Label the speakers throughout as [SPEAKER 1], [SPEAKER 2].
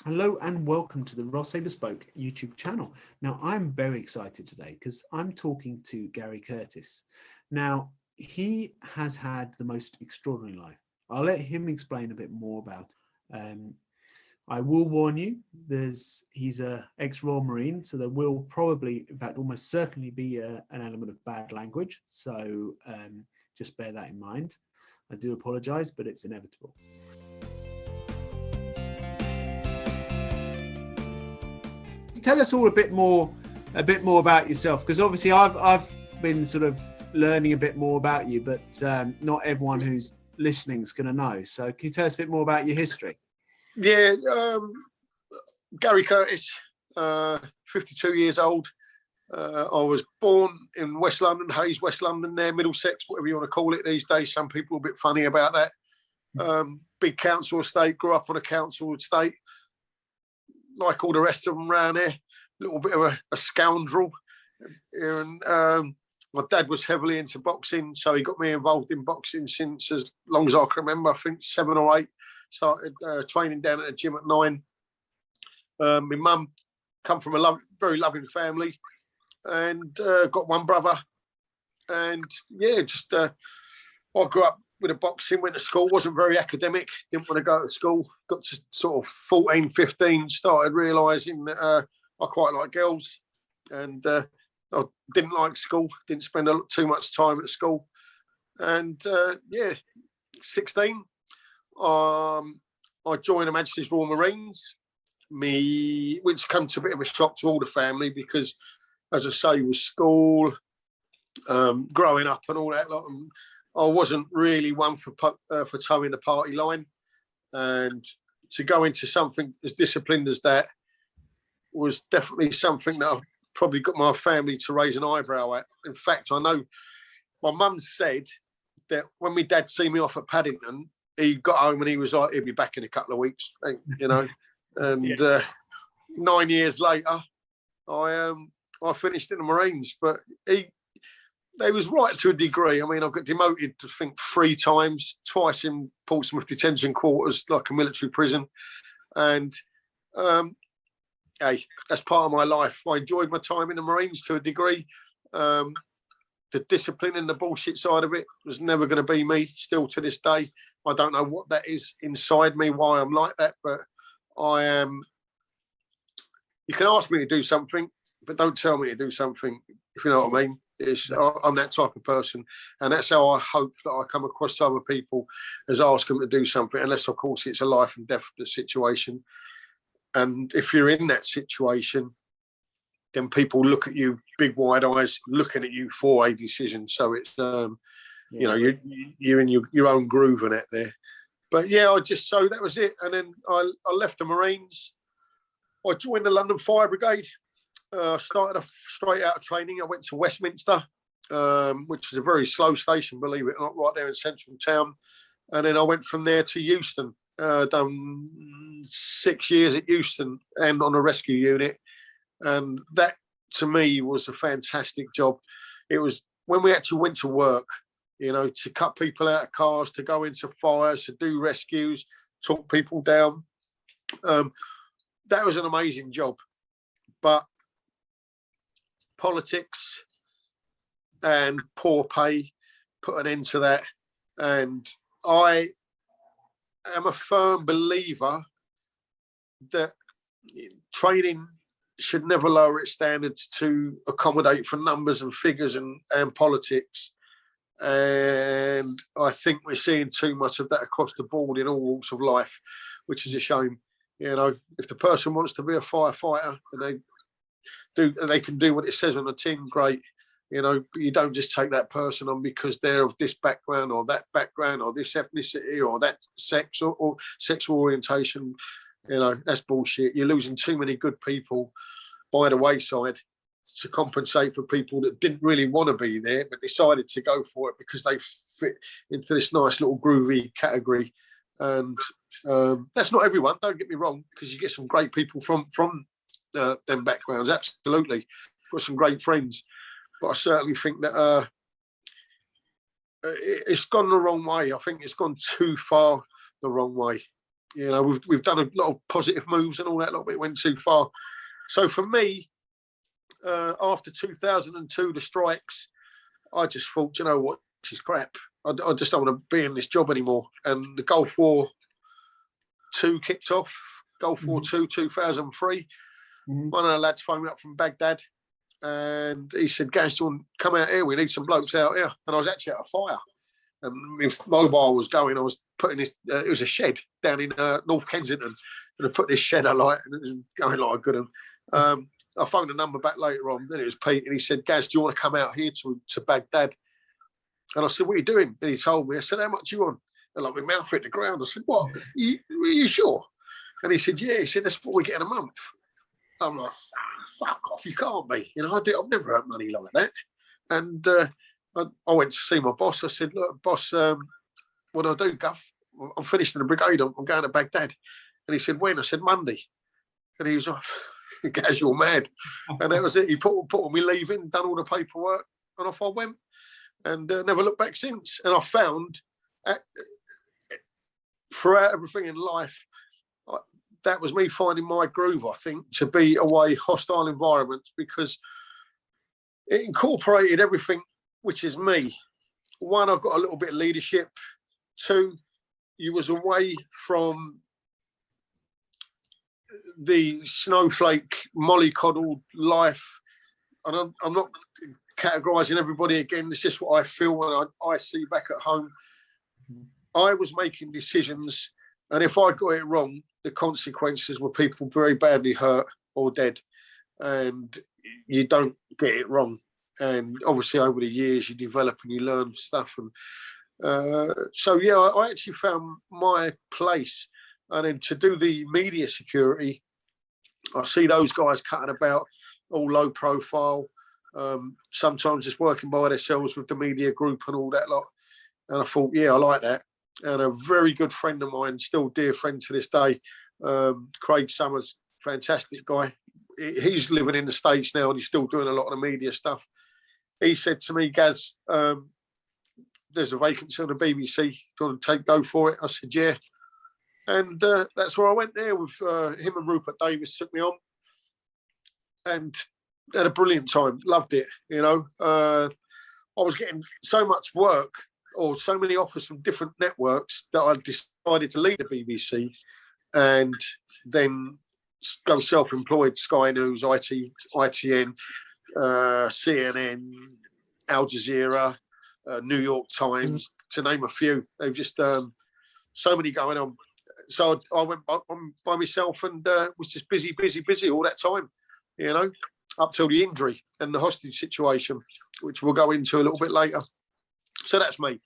[SPEAKER 1] Hello and welcome to the Ross A Bespoke YouTube channel. Now, I'm very excited today because I'm talking to Garry Curtis. Now, he has had the most extraordinary life. I'll let him explain a bit more about it. I will warn you, he's a ex-Royal Marine, so there will probably, in fact, almost certainly be an element of bad language. So just bear that in mind. I do apologise, but it's inevitable. Tell us all a bit more about yourself, because obviously I've been sort of learning a bit more about you, but not everyone who's listening is going to know. So can you tell us a bit more about your history?
[SPEAKER 2] Yeah, Garry Curtis, 52 years old. I was born in West London, Hayes, West London, there, Middlesex, whatever you want to call it these days. Some people are a bit funny about that. Big council estate, grew up on a council estate. Like all the rest of them around there, a little bit of a scoundrel. And my dad was heavily into boxing, so he got me involved in boxing since as long as I can remember. I think 7 or 8. Started training down at the gym at 9. My mum come from a very loving family, and got one brother. And yeah, just I grew up with a boxing, went to school, wasn't very academic, didn't want to go to school, got to sort of 14, 15, started realising that I quite like girls, and I didn't like school, didn't spend too much time at school. And 16, I joined the Majesty's Royal Marines, which came to a bit of a shock to all the family because, as I say, with school, growing up and all that lot, and I wasn't really one for towing the party line, and to go into something as disciplined as that was definitely something that I probably got my family to raise an eyebrow at. In fact, I know my mum said that when my dad see me off at Paddington, he got home and he was like, he'll be back in a couple of weeks, you know. And 9 years later, I finished in the Marines, but they was right to a degree. I mean, I got demoted, I think, 3 times, twice in Portsmouth detention quarters, like a military prison. And, hey, that's part of my life. I enjoyed my time in the Marines to a degree. The discipline and the bullshit side of it was never going to be me, still to this day. I don't know what that is inside me, why I'm like that, but I am. You can ask me to do something, but don't tell me to do something, if you know what I mean. I'm that type of person, and that's how I hope that I come across to other people, as ask them to do something, unless, of course, it's a life and death situation. And if you're in that situation, then people look at you, big wide eyes, looking at you for a decision. So it's, you know, you're in your own groove and that there. But yeah, so that was it. And then I left the Marines. I joined the London Fire Brigade. Started straight out of training. I went to Westminster, which is a very slow station, believe it or not, right there in central town. And then I went from there to Euston. Done 6 years at Euston and on a rescue unit. And that, to me, was a fantastic job. It was when we actually went to work, you know, to cut people out of cars, to go into fires, to do rescues, talk people down. That was an amazing job. But politics and poor pay put an end to that. And I am a firm believer that training should never lower its standards to accommodate for numbers and figures and politics. And I think we're seeing too much of that across the board in all walks of life, which is a shame. You know, if the person wants to be a firefighter and they can do what it says on the tin, great. You know, but you don't just take that person on because they're of this background or that background or this ethnicity or that sex or sexual orientation. You know, that's bullshit. You're losing too many good people by the wayside to compensate for people that didn't really want to be there but decided to go for it because they fit into this nice little groovy category. And that's not everyone, don't get me wrong, because you get some great people from them backgrounds, absolutely. Got some great friends. But I certainly think that it's gone the wrong way. I think it's gone too far the wrong way. You know, we've done a lot of positive moves and all that, but it went too far. So for me, after 2002, the strikes, I just thought, you know what, this is crap. I just don't want to be in this job anymore. And the Gulf War 2 kicked off, Gulf War 2, 2003. One of the lads phoned me up from Baghdad and he said, Gaz, do you want to come out here? We need some blokes out here. And I was actually at a fire. And if mobile was going, I was putting this, it was a shed down in North Kensington. And I put this shed alight and it was going like a good one. I phoned a number back later on, then it was Pete, and he said, Gaz, do you want to come out here to Baghdad? And I said, what are you doing? And he told me, I said, how much you want? And like my mouth hit the ground. I said, what? Are you sure? And he said, yeah. He said, that's what we get in a month. I'm like, fuck off, you can't be. You know, I've never had money like that. And I went to see my boss. I said, look, boss, what do I do, Guff? I'm finished in the brigade. I'm going to Baghdad. And he said, when? I said, Monday. And he was like, Gaz, you're mad. And that was it. He put on me leaving, done all the paperwork, and off I went. And never looked back since. And I found, throughout everything in life, that was me finding my groove, I think, to be away hostile environments, because it incorporated everything which is me. One, I've got a little bit of leadership. Two, you was away from the snowflake, mollycoddled life. And I'm not categorising everybody again. It's just what I feel when I see back at home. I was making decisions, and if I got it wrong, the consequences were people very badly hurt or dead. And you don't get it wrong. And obviously over the years you develop and you learn stuff. And so, yeah, I actually found my place. And then to do the media security, I see those guys cutting about, all low profile. Sometimes just working by themselves with the media group and all that lot. And I thought, yeah, I like that. And a very good friend of mine, still dear friend to this day, Craig Summers, fantastic guy. He's living in the States now and he's still doing a lot of the media stuff. He said to me, Gaz, there's a vacancy on the BBC. Do you want to go for it? I said, yeah. And that's where I went there with him, and Rupert Davis took me on. And had a brilliant time. Loved it, you know. I was getting so much work, or so many offers from different networks, that I decided to leave the BBC and then go self-employed. Sky News, ITN, CNN, Al Jazeera, New York Times, to name a few. They've just so many going on. So I went by myself and was just busy all that time, you know, up till the injury and the hostage situation, which we'll go into a little bit later. So that's me.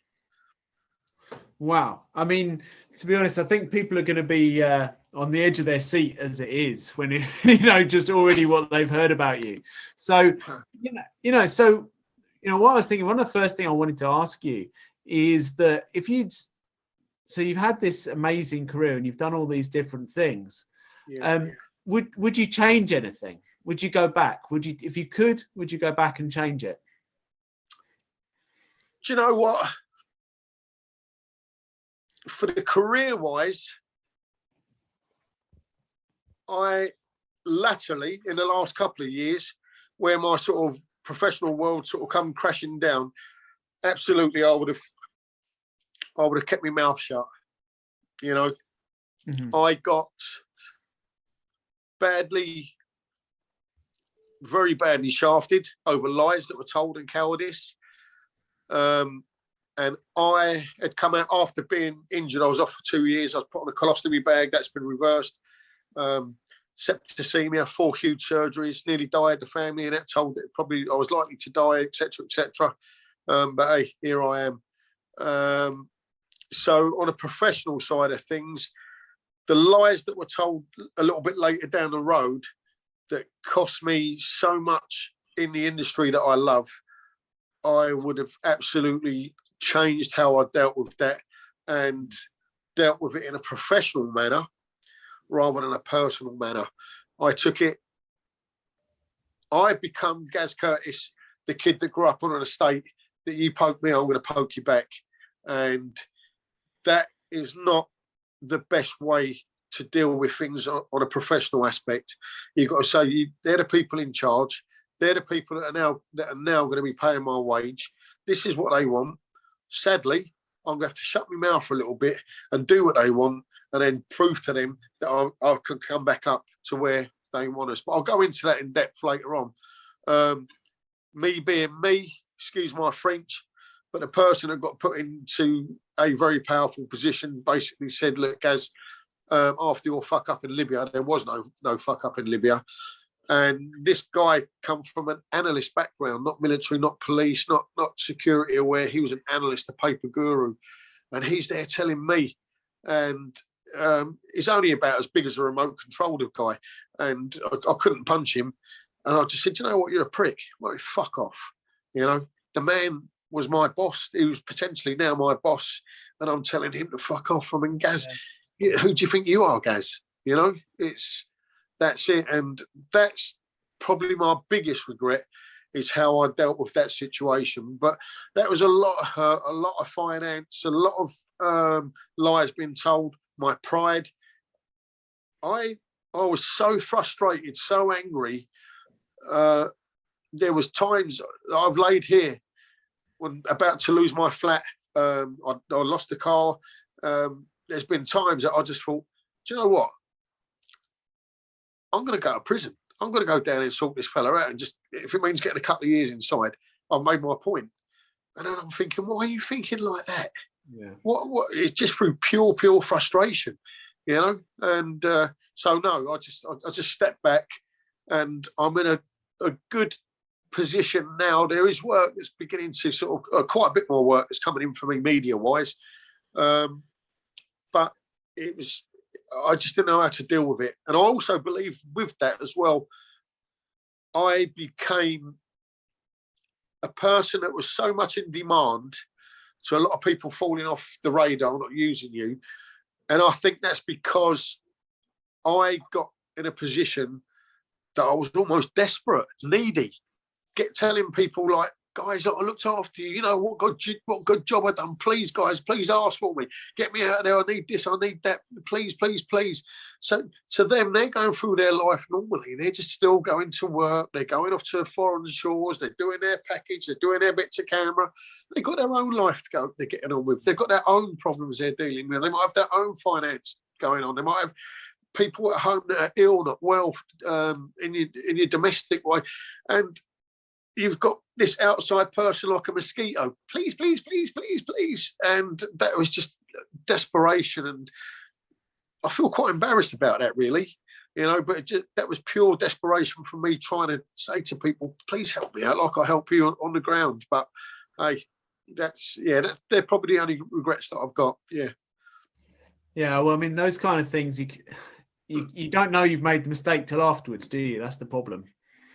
[SPEAKER 1] Wow. I mean, to be honest, I think people are going to be on the edge of their seat as it is when, you know, just already what they've heard about you. So, so what I was thinking, one of the first thing I wanted to ask you is that so you've had this amazing career and you've done all these different things. Yeah. Would you change anything? Would you go back? If you could, would you go back and change it?
[SPEAKER 2] Do you know what? For the career-wise, I latterly, in the last couple of years, where my sort of professional world sort of come crashing down, absolutely, I would have kept my mouth shut. You know, I got very badly shafted over lies that were told and cowardice. And I had come out after being injured. I was off for 2 years. I was put on a colostomy bag. That's been reversed. Septicemia, 4 huge surgeries, nearly died. The family and that told that probably I was likely to die, etc., etc. But hey, here I am. So on a professional side of things, the lies that were told a little bit later down the road that cost me so much in the industry that I love, I would have absolutely changed how I dealt with that and dealt with it in a professional manner rather than a personal manner. I become Gaz Curtis, the kid that grew up on an estate that you poke me, I'm going to poke you back. And that is not the best way to deal with things on a professional aspect. You've got to say they're the people in charge. They're the people that are now going to be paying my wage. This is what they want. Sadly, I'm going to have to shut my mouth a little bit and do what they want, and then prove to them that I can come back up to where they want us. But I'll go into that in depth later on. Me being me, excuse my French, but the person that got put into a very powerful position basically said, look, Gaz, after your fuck up in Libya, there was no fuck up in Libya. And this guy come from an analyst background, not military, not police, not security aware. He was an analyst, a paper guru. And he's there telling me, and he's only about as big as a remote controller guy. And I couldn't punch him. And I just said, you know what, you're a prick. Well, fuck off. You know, the man was my boss. He was potentially now my boss. And I'm telling him to fuck off. I mean, Gaz, who do you think you are, Gaz? You know, that's it. And that's probably my biggest regret, is how I dealt with that situation. But that was a lot of hurt, a lot of finance, a lot of lies being told, my pride. I was so frustrated, so angry. There was times I've laid here when about to lose my flat. I lost the car. There's been times that I just thought, do you know what? I'm going to go to prison. I'm going to go down and sort this fella out, and just, if it means getting a couple of years inside, I've made my point. And then I'm thinking, why are you thinking like that? Yeah. What? It's just through pure frustration, you know. And so no, I just stepped back, and I'm in a good position now. There is work that's beginning to sort of quite a bit more work that's coming in for me media wise, but it was. I just didn't know how to deal with it. And I also believe with that as well, I became a person that was so much in demand, so a lot of people falling off the radar, not using you. And I think that's because I got in a position that I was almost desperate, needy, telling people like, guys, look, I looked after you. You know, what good job I done. Please, guys, please ask for me. Get me out of there. I need this. I need that. Please, please, please. So to them, they're going through their life normally. They're just still going to work. They're going off to foreign shores. They're doing their package. They're doing their bits of camera. They've got their own life to go. They're getting on with. They've got their own problems they're dealing with. They might have their own finance going on. They might have people at home that are ill, not well, in your domestic way. And you've got this outside person like a mosquito. Please, please, please, please, please. And that was just desperation. And I feel quite embarrassed about that, really. You know, but that was pure desperation from me trying to say to people, please help me out like I help you on the ground. But hey, they're probably the only regrets that I've got. Yeah.
[SPEAKER 1] Yeah, well, I mean, those kind of things, you don't know you've made the mistake till afterwards, do you? That's the problem.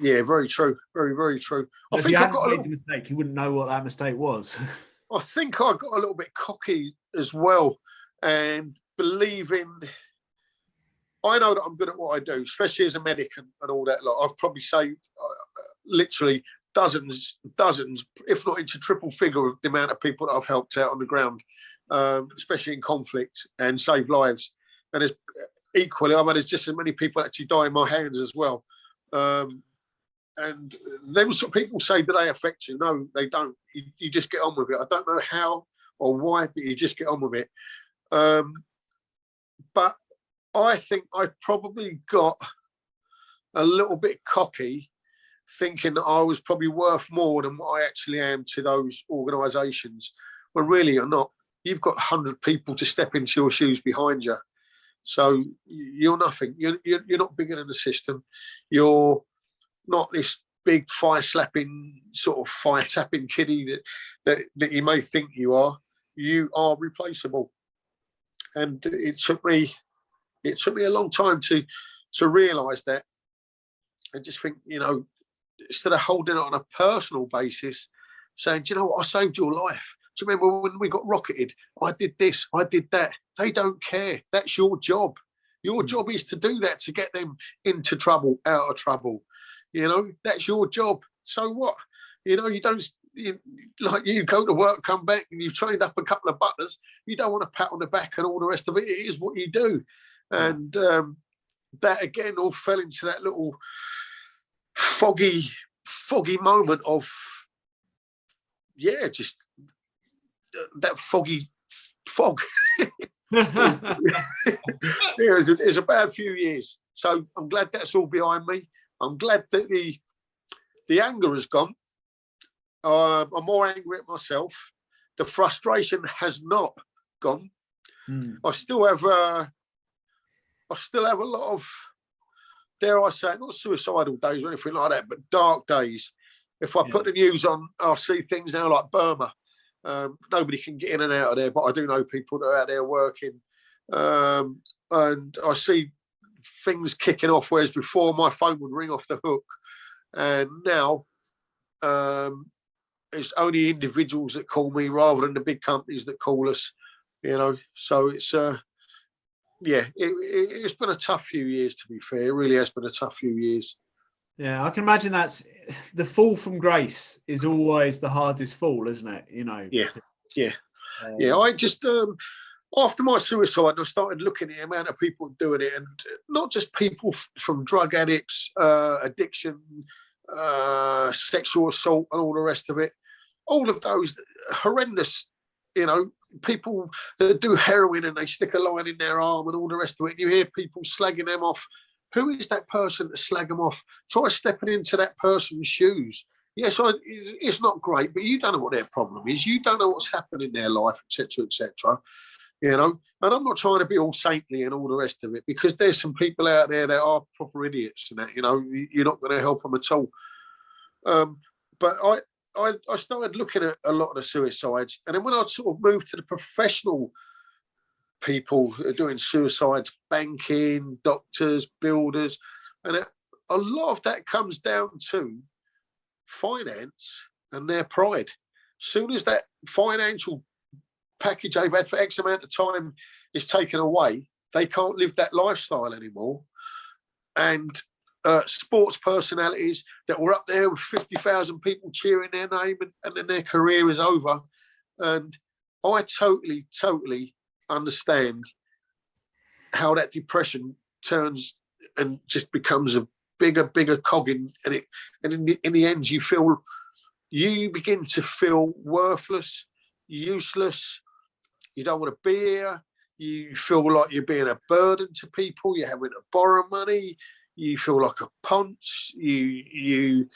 [SPEAKER 2] Yeah, very true. Very, very true.
[SPEAKER 1] If you hadn't made the mistake, you wouldn't know what that mistake was.
[SPEAKER 2] I think I got a little bit cocky as well, and believing I know that I'm good at what I do, especially as a medic and all that lot. I've probably saved literally dozens, if not into triple figure of the amount of people that I've helped out on the ground, especially in conflict, and saved lives. And there's equally, I mean, there's just as many people actually die in my hands as well. And them sort of people say, do they affect you? No, they don't. You just get on with it. I don't know how or why, but you just get on with it. But I think I probably got a little bit cocky, thinking that I was probably worth more than what I actually am to those organisations, when really you're not. You've got 100 people to step into your shoes behind you. So you're nothing. You're not bigger than the system. You're not this big fire-slapping, sort of fire-tapping kiddie that you may think you are. You are replaceable. And it took me a long time to realise that, and just think, you know, instead of holding it on a personal basis, saying, do you know what, I saved your life. Do you remember when we got rocketed? I did this, I did that. They don't care. That's your job. Your job is to do that, to get them into trouble, out of trouble. You know, that's your job. So what? You know, you don't. like you go to work, come back, and you've trained up a couple of butlers. You don't want a pat on the back and all the rest of it. It is what you do, and that again all fell into that little foggy moment of just that foggy fog. It's a bad few years. So I'm glad that's all behind me. I'm glad that the anger has gone. I'm more angry at myself. The frustration has not gone. I still have a lot of, dare I say, not suicidal days or anything like that, but dark days. If I put the news on, I'll see things now like Burma. Nobody can get in and out of there, but I do know people that are out there working. And I see things kicking off, whereas before my phone would ring off the hook. And now it's only individuals that call me rather than the big companies that call us, So it's, it's been a tough few years, to be fair. It really has been a tough few years.
[SPEAKER 1] Yeah, I can imagine that's the fall from grace is always the hardest fall, isn't it?
[SPEAKER 2] Yeah. I just after my suicide, I started looking at the amount of people doing it, and not just people from drug addicts, addiction, sexual assault, and all the rest of it. All of those horrendous, people that do heroin and they stick a line in their arm and all the rest of it. And you hear people slagging them off. Who is that person to slag them off? Try stepping into that person's shoes. Yes, it's not great, but you don't know what their problem is. You don't know what's happened in their life, etc., etc. And I'm not trying to be all saintly and all the rest of it, because there's some people out there that are proper idiots and that, you're not going to help them at all. But I started looking at a lot of the suicides, and then when I sort of moved to the professional people who are doing suicides, banking, doctors, builders, and a lot of that comes down to finance and their pride. Soon as that financial package they've had for X amount of time is taken away, they can't live that lifestyle anymore. And sports personalities that were up there with 50,000 people cheering their name, and then their career is over. And I totally understand how that depression turns and just becomes a bigger cog in it. And in the end, you begin to feel worthless, useless. You don't want to be here. You feel like you're being a burden to people. You're having to borrow money. You feel like a ponce. You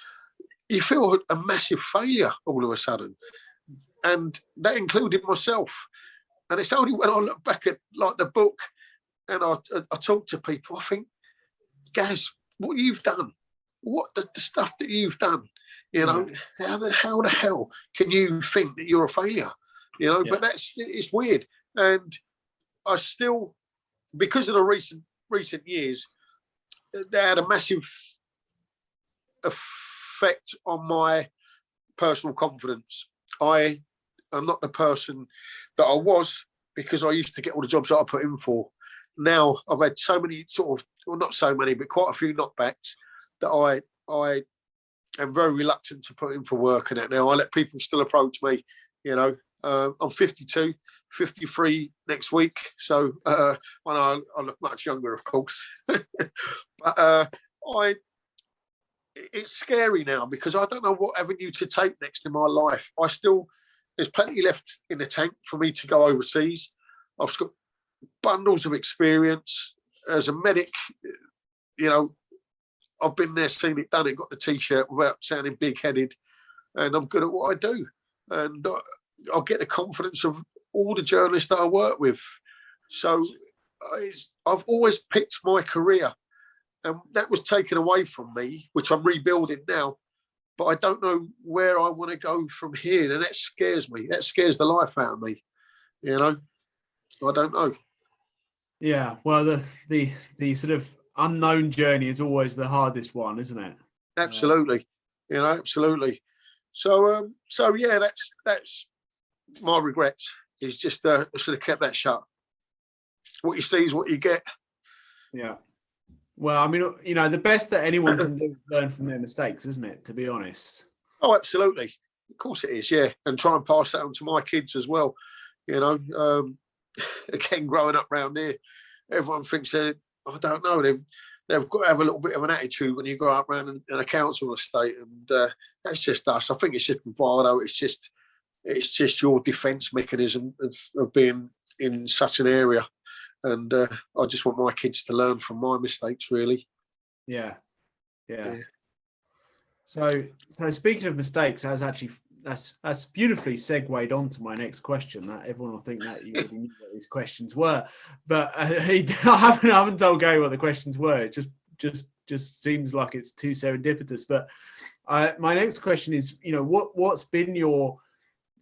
[SPEAKER 2] feel a massive failure all of a sudden. And that included myself. And it's only when I look back at like the book and I talk to people, I think, Gaz, what you've done, what the stuff that you've done, how the hell can you think that you're a failure? But it's weird. And I still, because of the recent years, they had a massive effect on my personal confidence. I am not the person that I was, because I used to get all the jobs that I put in for. Now I've had so many not so many, but quite a few knockbacks that I am very reluctant to put in for work and that. Now I let people still approach me. I'm 52, 53 next week. So I look much younger, of course. But it's scary now, because I don't know what avenue to take next in my life. There's plenty left in the tank for me to go overseas. I've got bundles of experience as a medic. I've been there, seen it, done it, got the T-shirt without sounding big-headed, and I'm good at what I do. And I'll get the confidence of all the journalists that I work with. So I've always picked my career, and that was taken away from me, which I'm rebuilding now. But I don't know where I want to go from here, and that scares me. That scares the life out of me. I don't know.
[SPEAKER 1] Yeah, well, the sort of unknown journey is always the hardest one, isn't it?
[SPEAKER 2] Absolutely, absolutely. So yeah, that's my regrets. Is just I should have kept that shut. What you see is what you get.
[SPEAKER 1] Yeah. Well, I mean, the best that anyone can do is learn from their mistakes, isn't it? To be honest.
[SPEAKER 2] Oh, absolutely. Of course it is, yeah. And try and pass that on to my kids as well. You know, again, growing up round here, everyone thinks that, I don't know, they've got to have a little bit of an attitude when you grow up around in a council estate. And that's just us. I think it's just bravado. It's just your defence mechanism of being in such an area. And I just want my kids to learn from my mistakes, really.
[SPEAKER 1] Yeah. So speaking of mistakes, that's beautifully segued on to my next question. That everyone will think that you already knew what these questions were, but I haven't told Gary what the questions were. It just seems like it's too serendipitous. But my next question is, you know, what's been your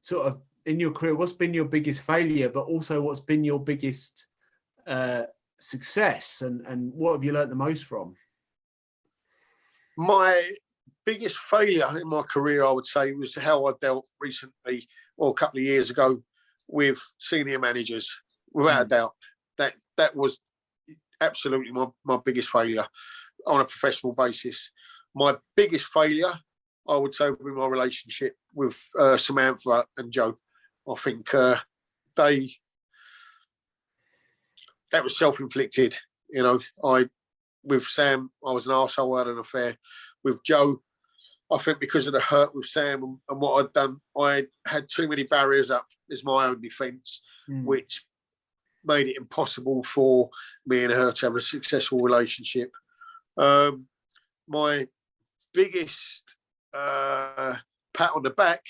[SPEAKER 1] sort of in your career? What's been your biggest failure, but also what's been your biggest success, and what have you learned the most from?
[SPEAKER 2] My biggest failure in my career, I would say, was how I dealt recently, or a couple of years ago, with senior managers. Without a doubt, that was absolutely my biggest failure on a professional basis. My biggest failure, I would say, would be my relationship with Samantha and Joe. I think that was self-inflicted. You know, with Sam, I was an arsehole, I had an affair. With Joe, I think because of the hurt with Sam and what I'd done, I had too many barriers up as my own defence, which made it impossible for me and her to have a successful relationship. My biggest pat on the back,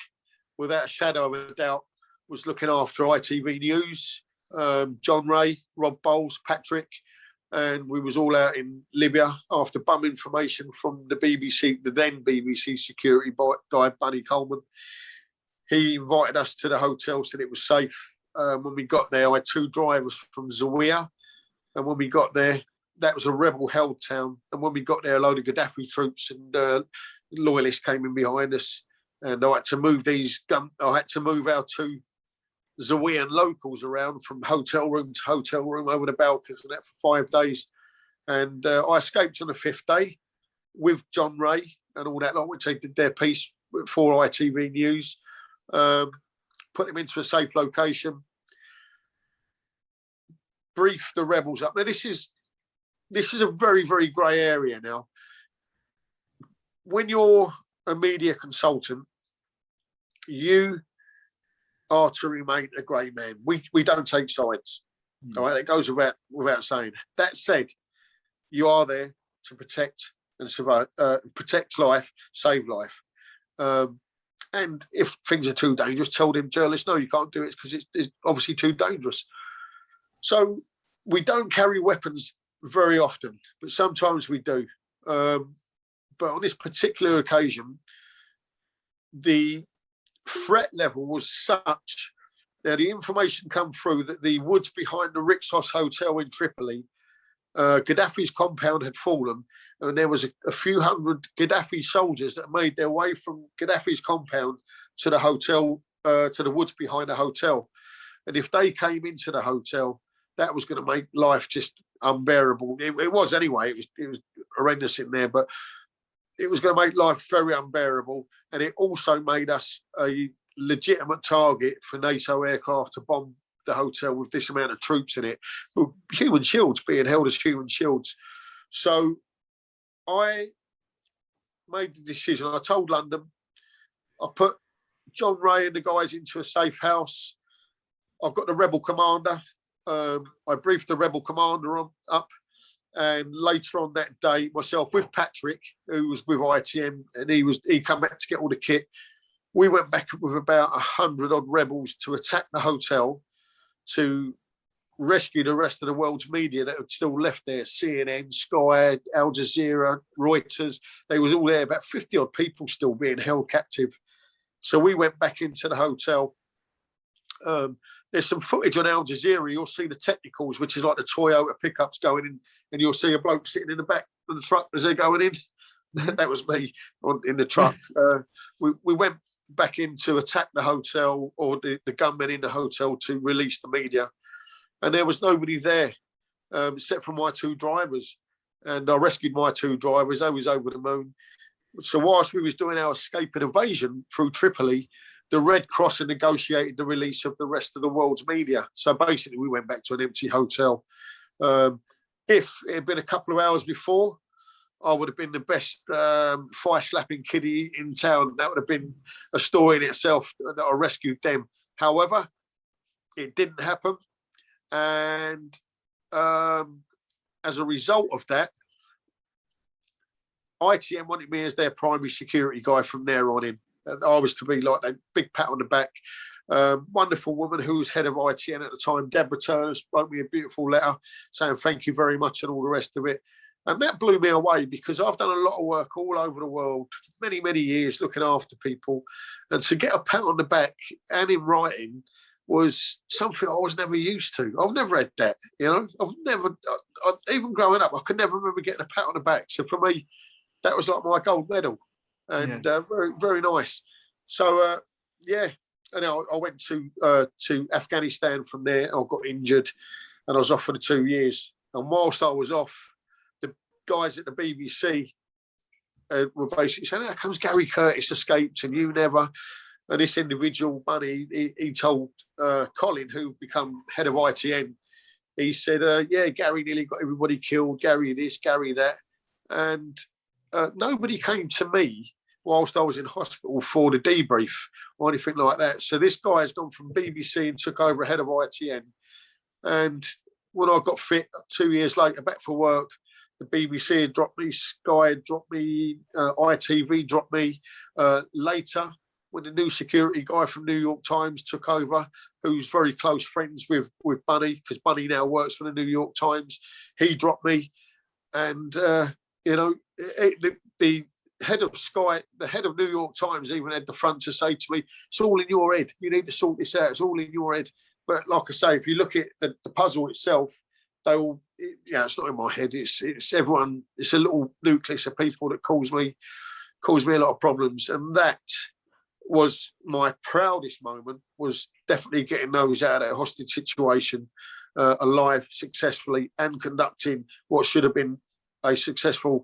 [SPEAKER 2] without a shadow of a doubt, was looking after ITV News, John Ray, Rob Bowles, Patrick, and we was all out in Libya after bum information from the BBC, the then BBC security guy, Bunny Coleman. He invited us to the hotel, said it was safe. When we got there, I had two drivers from Zawiya, and when we got there, that was a rebel-held town. And when we got there, a load of Gaddafi troops and loyalists came in behind us, and I had to move our two Zawiyan locals around from hotel room to hotel room over the balconies and that for 5 days. And I escaped on the 5th day with John Ray and all that lot, which they did their piece for ITV News, put them into a safe location, brief the rebels up. Now, this is a very, very grey area now. When you're a media consultant, you are to remain a grey man. We don't take sides. All right, it goes without saying. That said, you are there to protect and survive, protect life, save life. And if things are too dangerous, tell them journalists, no, you can't do it because it's obviously too dangerous. So we don't carry weapons very often, but sometimes we do. But on this particular occasion, the threat level was such that the information come through that the woods behind the Rixos Hotel in Tripoli, Gaddafi's compound had fallen, and there was a few hundred Gaddafi soldiers that made their way from Gaddafi's compound to the hotel, to the woods behind the hotel. And if they came into the hotel, that was going to make life just unbearable. It was anyway. It was horrendous in there, but it was going to make life very unbearable. And it also made us a legitimate target for NATO aircraft to bomb the hotel with this amount of troops in it, human shields being held as human shields. So I made the decision. I told London, I put John Ray and the guys into a safe house. I've got the rebel commander. I briefed the rebel commander up. And later on that day, myself with Patrick, who was with ITM, and he come back to get all the kit. We went back with about 100 odd rebels to attack the hotel, to rescue the rest of the world's media that had still left there. CNN, Sky, Al Jazeera, Reuters. They was all there, about 50 odd people still being held captive. So we went back into the hotel. There's some footage on Al Jazeera. You'll see the technicals, which is like the Toyota pickups going in, and you'll see a bloke sitting in the back of the truck as they're going in. That was me in the truck. We went back in to attack the hotel, or the gunmen in the hotel, to release the media. And there was nobody there except for my two drivers. And I rescued my two drivers. I was over the moon. So whilst we was doing our escape and evasion through Tripoli, the Red Cross had negotiated the release of the rest of the world's media. So basically, we went back to an empty hotel. If it had been a couple of hours before, I would have been the best fire-slapping kiddie in town. That would have been a story in itself that I rescued them. However, it didn't happen. And as a result of that, ITM wanted me as their primary security guy from there on in. I was to be like a big pat on the back. Wonderful woman who was head of ITN at the time, Deborah Turner, wrote me a beautiful letter saying thank you very much and all the rest of it. And that blew me away because I've done a lot of work all over the world, many, many years looking after people. And to get a pat on the back and in writing was something I was never used to. I've never had that, you know. Even growing up, I could never remember getting a pat on the back. So for me, that was like my gold medal. And very, very nice. So, and I went to Afghanistan from there. I got injured and I was off for the 2 years. And whilst I was off, the guys at the BBC were basically saying, how comes Garry Curtis escaped and you never? And this individual, Bunny, he told Colin, who become head of ITN, he said, Garry nearly got everybody killed, Garry this, Garry that. And nobody came to me whilst I was in hospital for the debrief or anything like that. So this guy has gone from BBC and took over head of ITN. And when I got fit 2 years later, back for work, the BBC had dropped me, Sky had dropped me, ITV dropped me. Later, when the new security guy from New York Times took over, who's very close friends with Bunny, because Bunny now works for the New York Times, he dropped me. And, the head of Sky, the head of New York Times even had the front to say to me, it's all in your head. You need to sort this out. It's all in your head. But like I say, if you look at the puzzle itself, it's not in my head. It's everyone. It's a little nucleus of people that cause me a lot of problems. And that was my proudest moment, was definitely getting those out of that hostage situation alive successfully and conducting what should have been a successful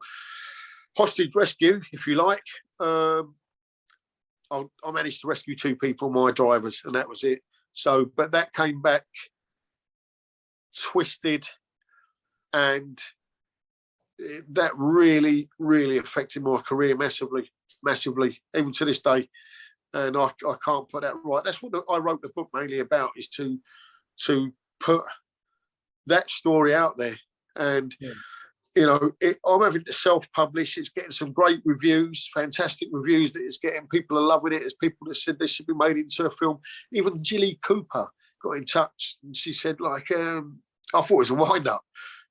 [SPEAKER 2] hostage rescue, if you like. I managed to rescue 2 people, my drivers, and that was it. So, but that came back twisted, and that really, really affected my career massively, even to this day. And I can't put that right. That's what I wrote the book mainly about, is to put that story out there. And I'm having to self-publish. It's getting some great reviews, fantastic reviews that it's getting. People are loving it. There's people that said this should be made into a film. Even Jilly Cooper got in touch and she said, I thought it was a wind-up.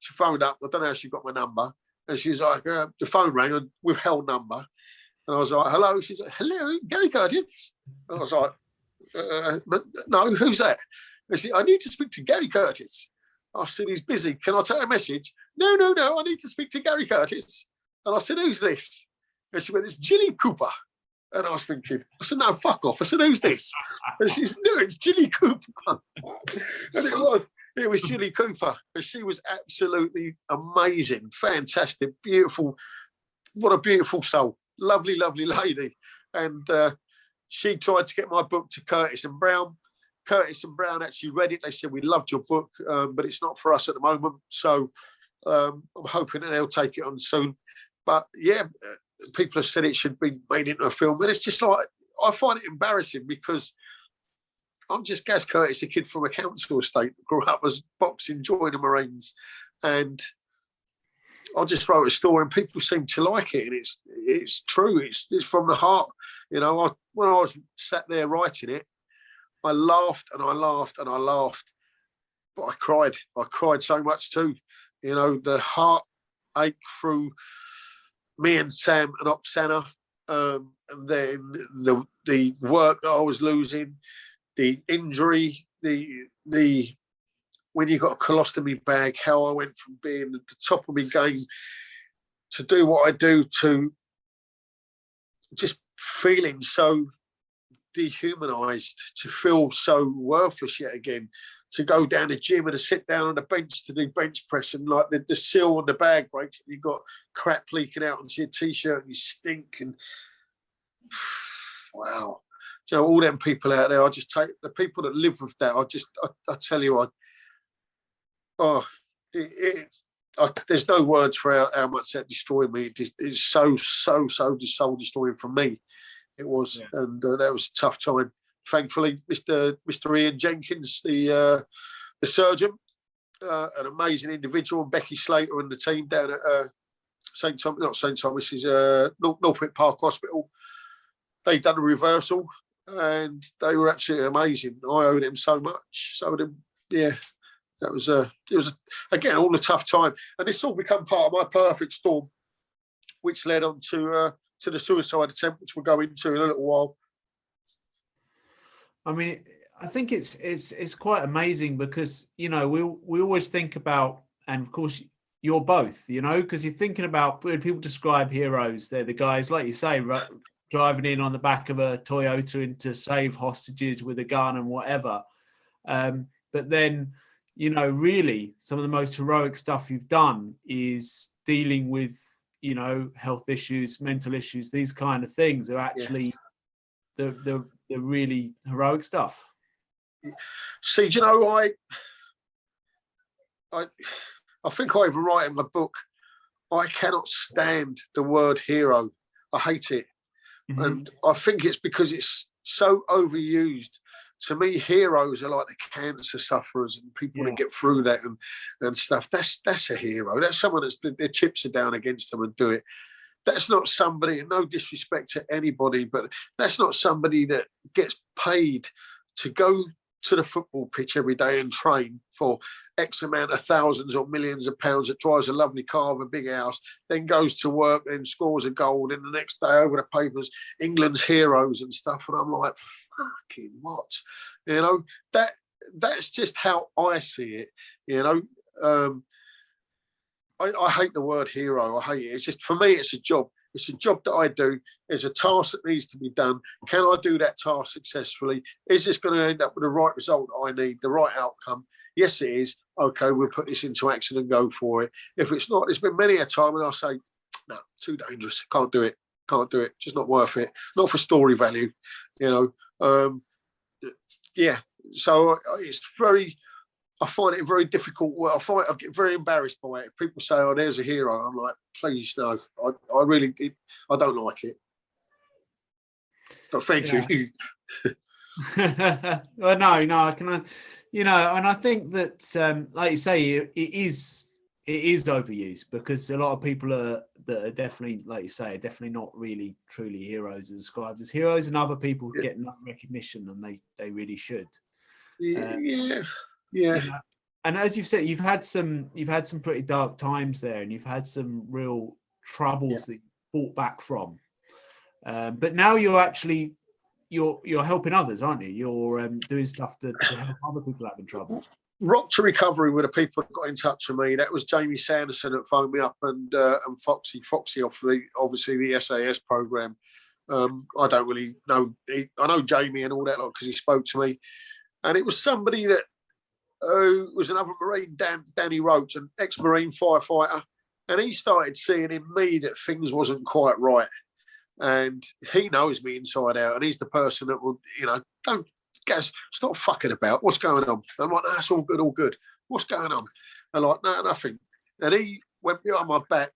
[SPEAKER 2] She phoned up. I don't know how she got my number. And she was like, the phone rang, a withheld number. And I was like, hello. She's like, hello, Garry Curtis. And I was like, no, who's that? And she said, I need to speak to Garry Curtis. I said, he's busy. Can I take a message? No, I need to speak to Garry Curtis. And I said, who's this? And she went, it's Jilly Cooper. And I was thinking, I said, no, fuck off. I said, who's this? And she said, no, it's Jilly Cooper. And it was Jilly Cooper. And she was absolutely amazing, fantastic, beautiful. What a beautiful soul. Lovely, lovely lady. And she tried to get my book to Curtis and Brown. Curtis and Brown actually read it. They said, we loved your book, but it's not for us at the moment. So I'm hoping that they'll take it on soon. But yeah, people have said it should be made into a film. And it's just like, I find it embarrassing because I'm just Gaz Curtis, a kid from a council estate, grew up as boxing, joined the Marines. And I just wrote a story and people seem to like it. And it's true. It's from the heart. When I was sat there writing it, I laughed and I laughed and I laughed, but I cried. I cried so much too. The heartache through me and Sam and Oksana, and then the work that I was losing, the injury, the when you got a colostomy bag, how I went from being at the top of my game to do what I do to just feeling so dehumanized, to feel so worthless yet again, to go down the gym and to sit down on the bench to do bench press, and like the seal on the bag breaks, and you've got crap leaking out onto your t-shirt and you stink, and wow. So all them people out there, I just take the people that live with that. I tell you, there's no words for how much that destroyed me. It's so soul destroying for me. It was, yeah. And that was a tough time. Thankfully, Mr. Ian Jenkins, the surgeon, an amazing individual, and Becky Slater and the team down at St. Thomas, is Northwick Park Hospital. They'd done a reversal, and they were absolutely amazing. I owe them so much. So yeah, that was it was again all a tough time, and it's all become part of my perfect storm, which led on to the suicide attempt, which we'll go into in a little while.
[SPEAKER 1] I mean, I think it's quite amazing because, you know, we always think about, and of course you're both, you know, because you're thinking about when people describe heroes, they're the guys, like you say, driving in on the back of a Toyota in to save hostages with a gun and whatever. But then, you know, really some of the most heroic stuff you've done is dealing with, you know, health issues, mental issues, these kind of things are actually the really heroic stuff.
[SPEAKER 2] See, do you know, I think I even write in my book, I cannot stand the word hero. I hate it. Mm-hmm. And I think it's because it's so overused. To me, heroes are like the cancer sufferers and people that get through that and stuff. That's a hero. That's someone that's their chips are down against them and do it. That's not somebody, no disrespect to anybody, but that's not somebody that gets paid to go to the football pitch every day and train for X amount of thousands or millions of pounds, that drives a lovely car with a big house, then goes to work and scores a goal, and the next day over the papers, England's heroes and stuff. And I'm like, fucking what? You know, that's just how I see it, you know. I hate the word hero. I hate it. It's just, for me, it's a job. It's a job that I do. There's a task that needs to be done. Can I do that task successfully? Is this going to end up with the right result I need, the right outcome? Yes, it is. Okay, we'll put this into action and go for it. If it's not, there's been many a time when I say, no, too dangerous. Can't do it. Can't do it. Just not worth it. Not for story value, you know. Yeah. So it's very... I find it a very difficult. I get very embarrassed by it. If people say, "Oh, there's a hero," I'm like, "Please, no." I really, I don't like it. But thank you.
[SPEAKER 1] Well, no, I can, you know, and I think that, like you say, it is overused because a lot of people that are definitely, like you say, are definitely not really truly heroes, are described as heroes, and other people get no recognition, and they really should.
[SPEAKER 2] Yeah.
[SPEAKER 1] You know, and as you've said, you've had some pretty dark times there, and you've had some real troubles that you fought back from. But now you're actually you're helping others, aren't you? You're doing stuff to help other people having trouble.
[SPEAKER 2] Rock to Recovery were the people that got in touch with me. That was Jamie Sanderson that phoned me up, and Foxy off obviously the SAS program. I don't really know. I know Jamie and all that lot because he spoke to me, and it was somebody that was another Marine, Danny Roach, an ex-Marine firefighter, and he started seeing in me that things wasn't quite right. And he knows me inside out, and he's the person that will, you know, don't, guys, stop fucking about. What's going on? I'm like, that's all good. What's going on? I'm like, no, nothing. And he went behind my back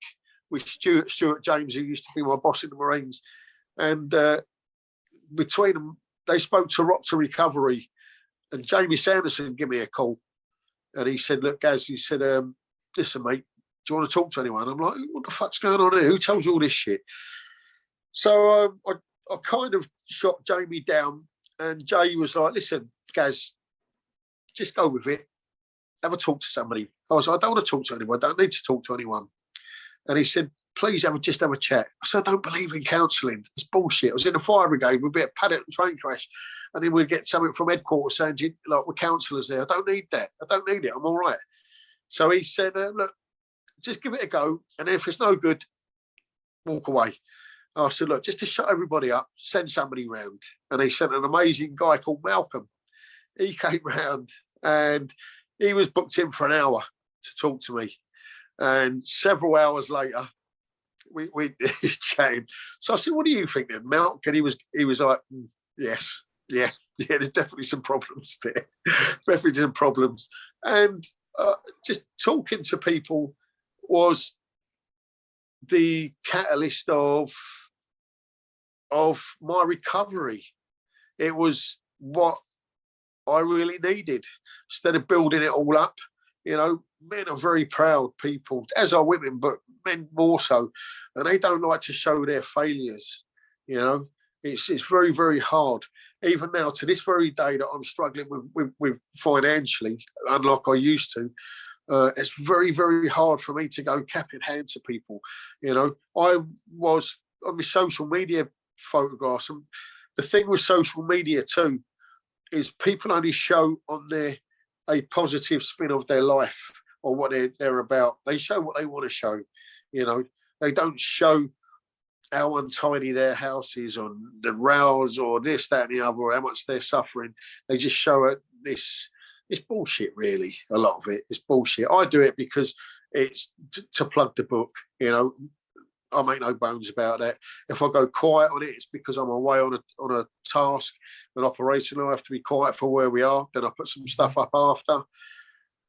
[SPEAKER 2] with Stuart James, who used to be my boss in the Marines. And between them, they spoke to Rock to Recovery. And Jamie Sanderson gave me a call, and he said, "Look, Gaz," he said, "listen, mate, do you want to talk to anyone?" I'm like, "What the fuck's going on here? Who tells you all this shit?" So I kind of shot Jamie down, and Jay was like, "Listen, Gaz, just go with it. Have a talk to somebody." I was like, "I don't want to talk to anyone. I don't need to talk to anyone." And he said, "Please just have a chat." I said, "I don't believe in counselling. It's bullshit. I was in the fire brigade. We'd be at Paddington train crash, and then we'd get something from headquarters saying, like, we're counsellors there. I don't need that. I don't need it. I'm all right." So he said, "Look, just give it a go. And if it's no good, walk away." I said, "Look, just to shut everybody up, send somebody round." And he sent an amazing guy called Malcolm. He came round, and he was booked in for an hour to talk to me. And several hours later, we chatting. So I said, "What do you think then, Malk?" And he was like, "Yes, yeah, there's definitely some problems there, definitely some problems." And just talking to people was the catalyst of my recovery. It was what I really needed. Instead of building it all up, men are very proud people, as are women, but men more so, and they don't like to show their failures. It's very, very hard. Even now, to this very day, that I'm struggling with financially, unlike I used to. It's very, very hard for me to go cap in hand to people. I was on my social media photographs, and the thing with social media too is people only show on there a positive spin of their life or what they're about. They show what they want to show. They don't show how untidy their house is, or the rows, or this, that, and the other, or how much they're suffering. They just show it. It's bullshit, really. A lot of it is bullshit. I do it because it's to plug the book. I make no bones about that. If I go quiet on it, it's because I'm away on a task, an operation. I have to be quiet for where we are. Then I put some stuff up after,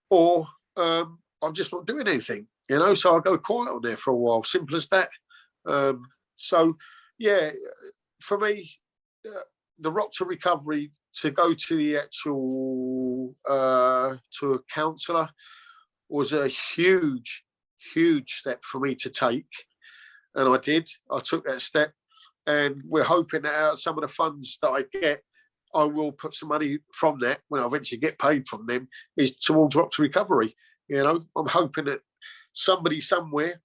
[SPEAKER 2] or I'm just not doing anything. So I go quiet on there for a while. Simple as that. So yeah, for me, the rock to recovery, to go to the actual to a counsellor, was a huge step for me to take, and I did. I took that step, and we're hoping that out of some of the funds that I get, I will put some money from that, when I eventually get paid from them, is towards rock to recovery. I'm hoping that somebody somewhere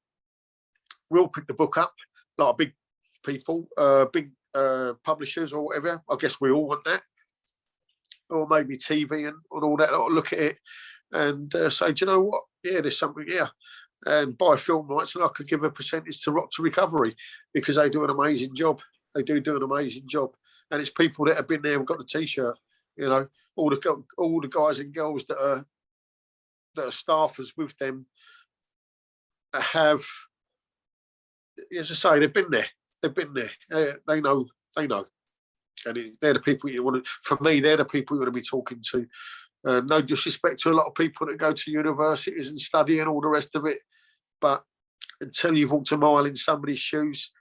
[SPEAKER 2] will pick the book up, like big people, big publishers or whatever. I guess we all want that. Or maybe TV and all that, I'll look at it and say, do you know what? Yeah, there's something here. And buy film rights, and I could give a percentage to Rock to Recovery, because they do an amazing job. They do an amazing job. And it's people that have been there and got the T-shirt. All the guys and girls that are staffers with them have, as I say, they've been there. They know. And they're the people you want to, for me, they're the people you want to be talking to. No disrespect to a lot of people that go to universities and study and all the rest of it. But until you've walked a mile in somebody's shoes,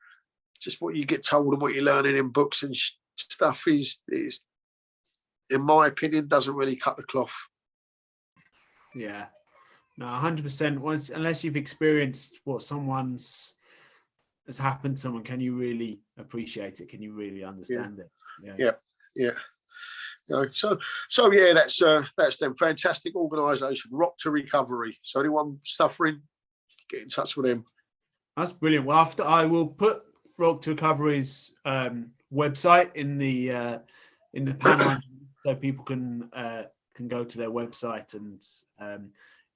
[SPEAKER 2] just what you get told and what you're learning in books and stuff is, in my opinion, doesn't really cut the cloth.
[SPEAKER 1] Yeah, no, 100%. Unless you've experienced what has happened to someone, can you really appreciate it? Can you really understand it? Yeah.
[SPEAKER 2] So yeah, that's them. Fantastic organisation, Rock to Recovery. So anyone suffering, get in touch with them.
[SPEAKER 1] That's brilliant. Well, I will put Rock to Recovery's website in the panel, so people can go to their website and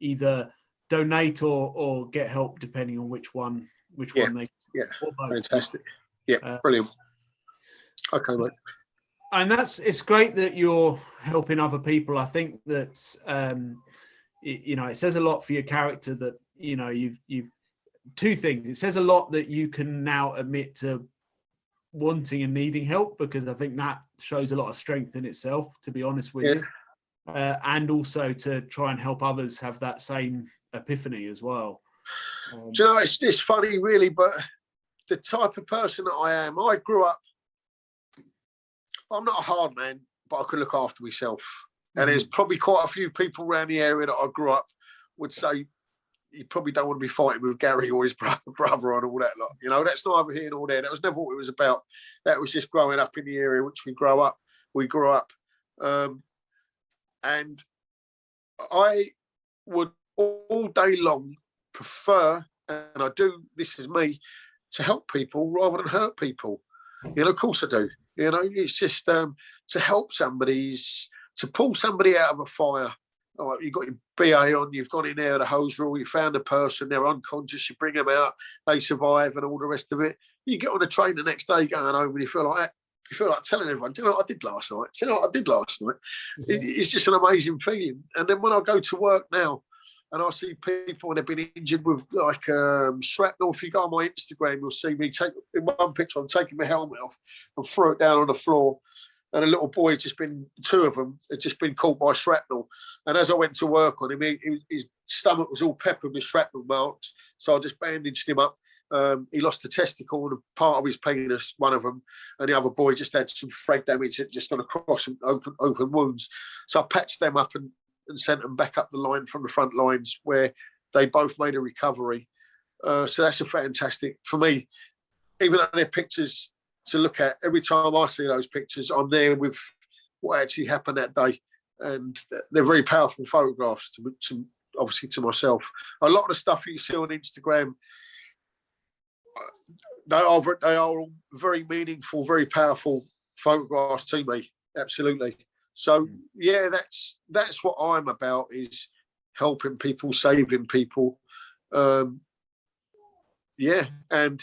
[SPEAKER 1] either donate or get help, depending on which one they.
[SPEAKER 2] Yeah, fantastic. Yeah, brilliant. Okay, mate.
[SPEAKER 1] And it's great that you're helping other people. I think that it says a lot for your character that you've two things. It says a lot that you can now admit to wanting and needing help, because I think that shows a lot of strength in itself, to be honest with you, and also to try and help others have that same epiphany as well.
[SPEAKER 2] Do you know, it's funny really, but the type of person that I am, I grew up, I'm not a hard man, but I can look after myself. And there's probably quite a few people around the area that I grew up would say, you probably don't want to be fighting with Garry or his brother and all that lot. That's neither here nor there. That was never what it was about. That was just growing up in the area which we grew up. And I would all day long prefer, and I do, this is me, to help people rather than hurt people. Of course I do. It's just to help somebody's, to pull somebody out of a fire. Like, you've got your BA on, you've gone in there, the hose rule, you found a person, they're unconscious, you bring them out, they survive and all the rest of it. You get on the train the next day going home and you feel like that. you feel like telling everyone, do you know what I did last night? Do you know what I did last night? It's just an amazing feeling. And then when I go to work now and I see people and they've been injured with like shrapnel, if you go on my Instagram, you'll see me take, in one picture, I'm taking my helmet off and throw it down on the floor. And a little boy has just been, two of them had just been caught by shrapnel. And as I went to work on him, his stomach was all peppered with shrapnel marks. So I just bandaged him up. He lost a testicle and a part of his penis, one of them. And the other boy just had some thread damage that just gone across and open wounds. So I patched them up and sent them back up the line from the front lines where they both made a recovery. So that's a fantastic, for me, even though they're pictures to look at, every time I see those pictures, I'm there with what actually happened that day. And they're very powerful photographs to obviously to myself. A lot of the stuff you see on Instagram, they are very meaningful, very powerful photographs to me. Absolutely. So yeah, that's what I'm about, is helping people, saving people. Yeah, and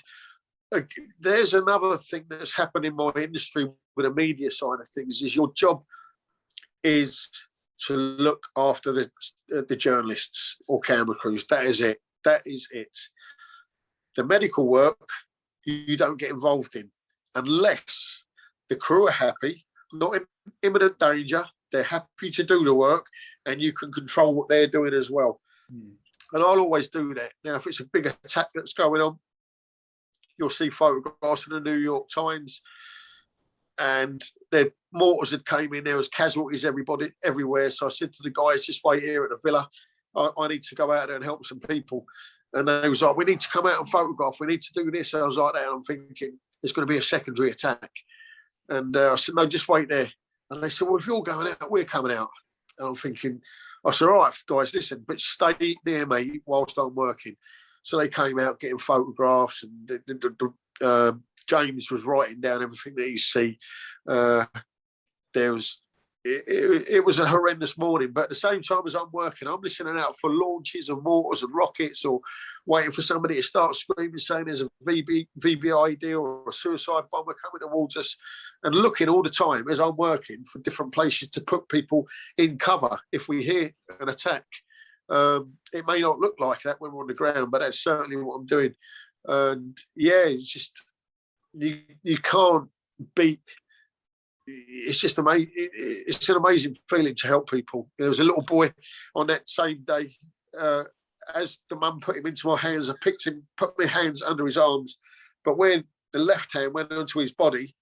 [SPEAKER 2] there's another thing that's happened in my industry with the media side of things, is your job is to look after the journalists or camera crews. That is it. That is it. The medical work you don't get involved in unless the crew are happy, not in imminent danger. They're happy to do the work, and you can control what they're doing as well. And I'll always do that. Now, if it's a big attack that's going on, you'll see photographs in the New York Times, and the mortars had came in. There was casualties, everybody everywhere. So I said to the guys, just wait here at the villa. I need to go out there and help some people. And they was like, we need to come out and photograph. We need to do this. And I was like that. And I'm thinking, there's going to be a secondary attack. And I said, no, just wait there. And they said, well, if you're going out, we're coming out. And I'm thinking, I said, all right, guys, listen, but stay near me whilst I'm working. So they came out getting photographs, and James was writing down everything that he see. It was a horrendous morning, but at the same time as I'm working, I'm listening out for launches of mortars and rockets, or waiting for somebody to start screaming, saying there's a VBID or a suicide bomber coming towards us, and looking all the time as I'm working for different places to put people in cover if we hear an attack. It may not look like that when we're on the ground, but that's certainly what I'm doing. And yeah, it's just, you can't beat. It's just amazing. It's an amazing feeling to help people. There was a little boy on that same day. As the mum put him into my hands, I picked him, put my hands under his arms, but where the left hand went onto his body,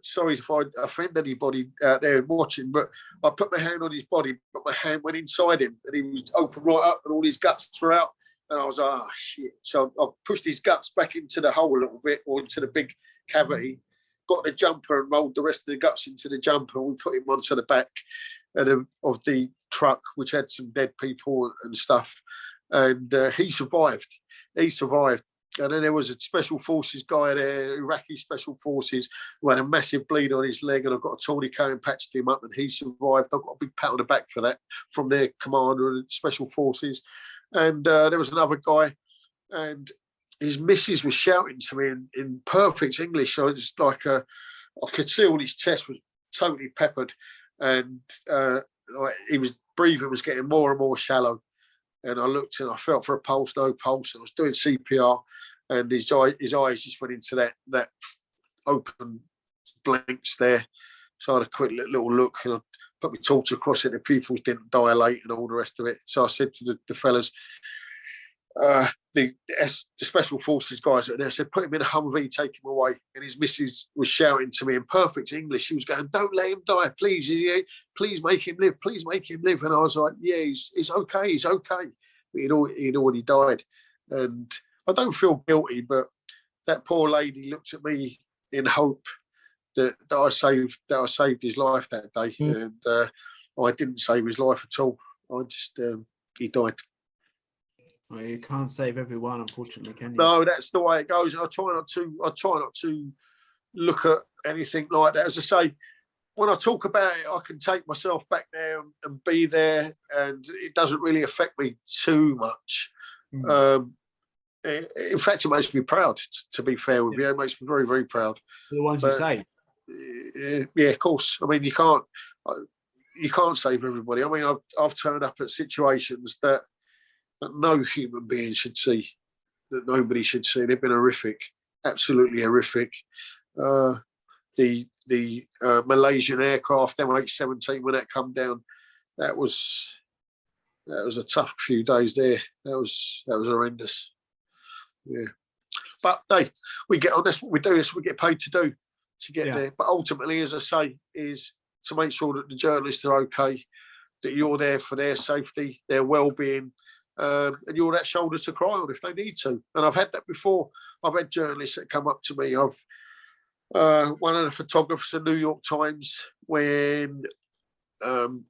[SPEAKER 2] sorry if I offend anybody out there watching, but I put my hand on his body, but my hand went inside him, and he was open right up, and all his guts were out. And I was like, oh, shit. So I pushed his guts back into the hole a little bit, or into the big cavity, got the jumper and rolled the rest of the guts into the jumper. We put him onto the back of the truck, which had some dead people and stuff. And he survived. He survived. And then there was a special forces guy there, Iraqi special forces, who had a massive bleed on his leg, and I got a tourniquet and patched him up, and he survived. I got a big pat on the back for that from their commander of the special forces. And there was another guy, and his missus was shouting to me in perfect English. So it's like I could see all his chest was totally peppered, and he was breathing was getting more and more shallow. And I looked and I felt for a pulse, no pulse. And I was doing CPR, and his eyes just went into that open blanks there. So I had a quick little look, and I put my torch across it. The pupils didn't dilate and all the rest of it. So I said to the fellas, the special forces guys out there, said, put him in a Humvee, take him away. And his missus was shouting to me in perfect English. She was going, don't let him die, please. Please make him live. Please make him live. And I was like, yeah, he's okay. He's okay. But he'd already died. And I don't feel guilty, but that poor lady looked at me in hope that I saved his life that day. And I didn't save his life at all. I just, he died.
[SPEAKER 1] Well, you can't save everyone, unfortunately, can you?
[SPEAKER 2] No, that's the way it goes. And I try not to look at anything like that. As I say, when I talk about it, I can take myself back there and be there, and it doesn't really affect me too much. In fact, it makes me proud, to be fair with you. It makes me very, very proud.
[SPEAKER 1] The ones you say.
[SPEAKER 2] yeah, of course. I mean, you can't save everybody. I mean, I've turned up at situations that no human being should see, that nobody should see. They've been horrific, absolutely horrific. The Malaysian aircraft MH17, when that come down, that was a tough few days there. That was horrendous. Yeah, but hey, we get on. That's what we do. That's what we get paid to do, to get there. But ultimately, as I say, is to make sure that the journalists are okay, that you're there for their safety, their well-being, and you're that shoulder to cry on if they need to. And I've had that before. I've had journalists that come up to me. One of the photographers of New York Times, when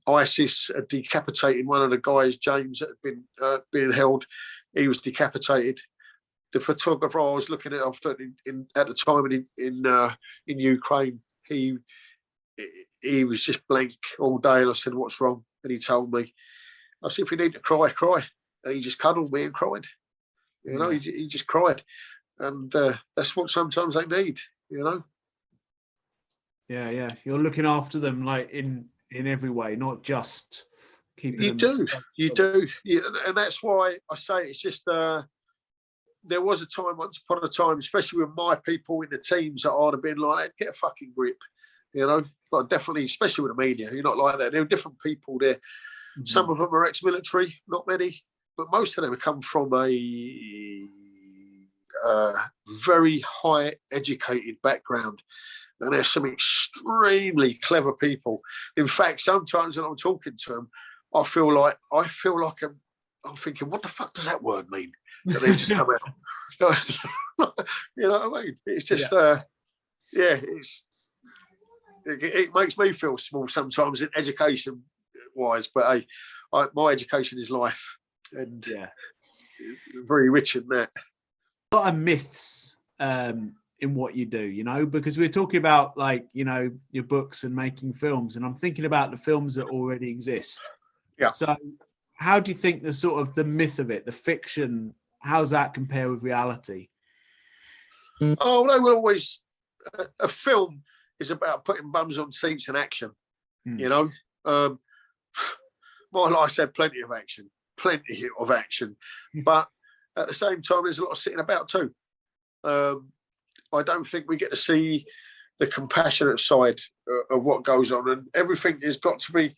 [SPEAKER 2] ISIS had decapitated one of the guys, James, that had been being held. He was decapitated. The photographer I was looking at at the time in Ukraine, he was just blank all day, and I said, "What's wrong?" And he told me. I said, "If you need to cry, cry." And he just cuddled me and cried. You know, he just cried, and that's what sometimes they need. You know.
[SPEAKER 1] Yeah. You're looking after them like in every way, not just keeping
[SPEAKER 2] You
[SPEAKER 1] them.
[SPEAKER 2] You do. And that's why I say it's just. There was a time, once upon a time, especially with my people in the teams, that I'd have been like, "Get a fucking grip," you know. But definitely, especially with the media, you're not like that. There are different people there. Mm-hmm. Some of them are ex-military, not many, but most of them come from a very high educated background, and there's some extremely clever people. In fact, sometimes when I'm talking to them, I feel like I'm thinking, what the fuck does that word mean? That they just come out. You know what I mean? It's just, it makes me feel small sometimes in education wise. But hey, my education is life, and very rich in that.
[SPEAKER 1] A lot of myths in what you do, you know, because we're talking about like, you know, your books and making films, and I'm thinking about the films that already exist.
[SPEAKER 2] Yeah.
[SPEAKER 1] So how do you think the sort of the myth of it, the fiction, how's that compare with reality?
[SPEAKER 2] Oh, they will always. A film is about putting bums on seats and action. You know, my life's had plenty of action, but at the same time, there's a lot of sitting about too. I don't think we get to see the compassionate side of what goes on, and everything has got to be.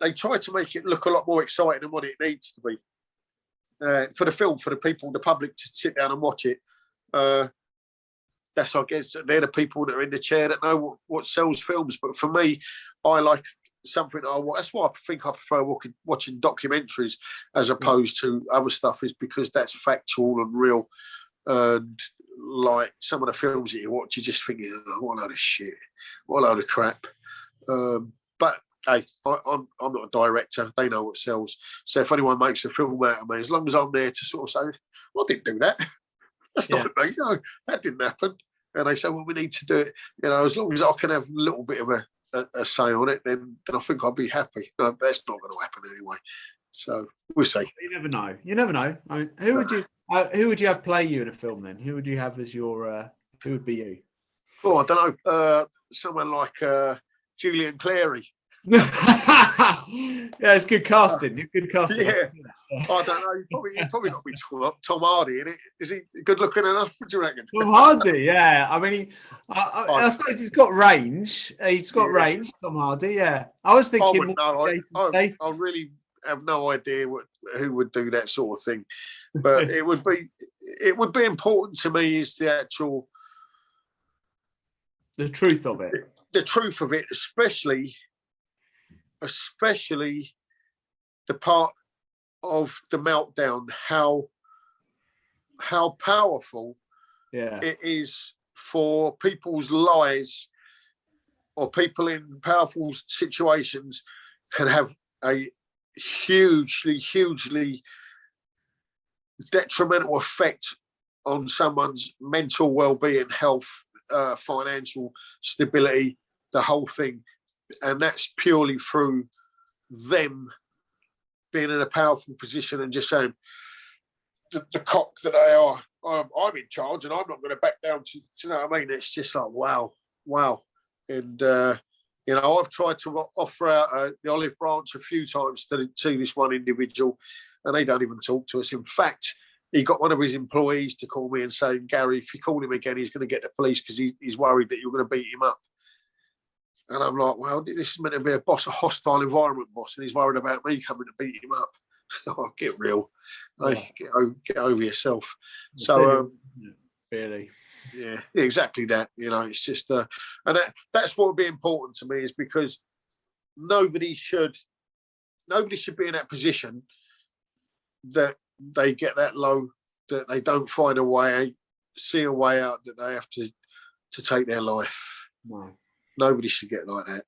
[SPEAKER 2] They try to make it look a lot more exciting than what it needs to be. For the film, for the people, the public to sit down and watch it. That's, I guess, they're the people that are in the chair that know what sells films. But for me, I like something that's why I think I prefer watching documentaries as opposed to other stuff, is because that's factual and real. And like some of the films that you watch, you're just thinking, "Oh, what a load of shit, what a load of crap." But hey, I'm not a director. They know what sells. So if anyone makes a film out of me, as long as I'm there to sort of say, "Well, I didn't do that. That's not me. No, that didn't happen." And they say, "Well, we need to do it." You know, as long as I can have a little bit of a say on it, then I think I'll be happy. No, that's not going to happen anyway. So we'll see.
[SPEAKER 1] You never know. You never know. I mean, who would you have play you in a film then? Who would you have as your? Who would be you?
[SPEAKER 2] Oh, I don't know. Someone like Julian Clary.
[SPEAKER 1] Yeah, it's good casting. Good casting.
[SPEAKER 2] Yeah. I don't know. You probably got to be Tom Hardy, innit? Is he good looking enough? What do you reckon?
[SPEAKER 1] Tom Hardy, yeah. I mean, I suppose he's got range. He's got range, Tom Hardy, yeah. I was thinking.
[SPEAKER 2] I really have no idea who would do that sort of thing, but it would be important to me is the
[SPEAKER 1] truth of it.
[SPEAKER 2] The truth of it, especially the part of the meltdown, how powerful it is for people's lives, or people in powerful situations can have a hugely detrimental effect on someone's mental well-being, health, financial stability, the whole thing. And that's purely through them being in a powerful position and just saying the cock that they are, I'm in charge and I'm not going to back down. To you know what I mean? It's just like, wow. And, I've tried to offer out the olive branch a few times to this one individual, and they don't even talk to us. In fact, he got one of his employees to call me and say, Gary, if you call him again, he's going to get the police because he's worried that you're going to beat him up. And I'm like, well, this is meant to be a hostile environment boss, and he's worried about me coming to beat him up. Oh, get real.
[SPEAKER 1] Yeah.
[SPEAKER 2] Get over yourself.
[SPEAKER 1] Really.
[SPEAKER 2] Yeah, exactly that. It's just, and that's what would be important to me, is because nobody should be in that position that they get that low, that they don't find see a way out, that they have to take their life.
[SPEAKER 1] Wow.
[SPEAKER 2] Nobody should get like that.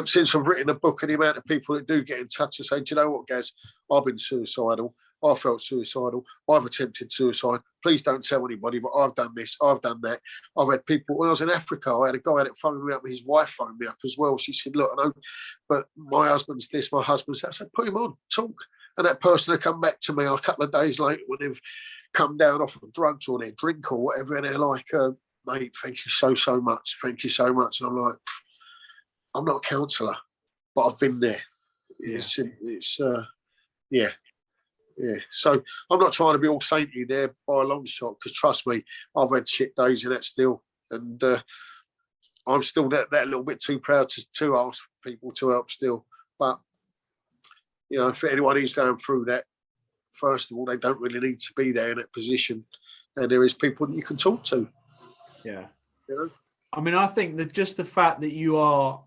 [SPEAKER 2] Since I've written a book, and the amount of people that do get in touch and say, do you know what, Gaz, I've been suicidal. I felt suicidal. I've attempted suicide. Please don't tell anybody, but I've done this. I've done that. I've had people, when I was in Africa, I had a guy that phoned me up, his wife phoned me up as well. She said, look, I know, but my husband's this, my husband's that. I said, put him on, talk. And that person had come back to me a couple of days later when they've come down off of drugs or their drink or whatever, and they're like, mate, thank you so much. Thank you so much. And I'm like, I'm not a counsellor, but I've been there. Yeah. Yeah. So I'm not trying to be all saintly there by a long shot, because trust me, I've had shit days in that still. And I'm still that little bit too proud to ask people to help still. But, for anyone who's going through that, first of all, they don't really need to be there in that position. And there is people that you can talk to.
[SPEAKER 1] Yeah. I mean, I think that just the fact that you are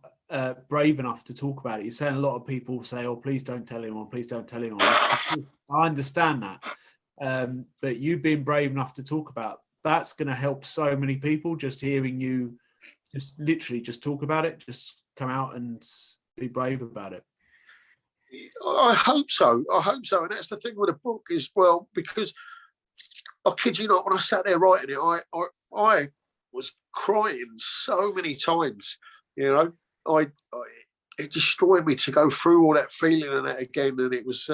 [SPEAKER 1] brave enough to talk about it, you're saying a lot of people say, oh, please don't tell anyone, please don't tell anyone. I understand that. But you being brave enough to talk about, that's going to help so many people, just hearing you just literally just talk about it, just come out and be brave about it.
[SPEAKER 2] I hope so. And that's the thing with a book as well, because I kid you not, when I sat there writing it, I was crying so many times. It destroyed me to go through all that feeling and that again, and it was.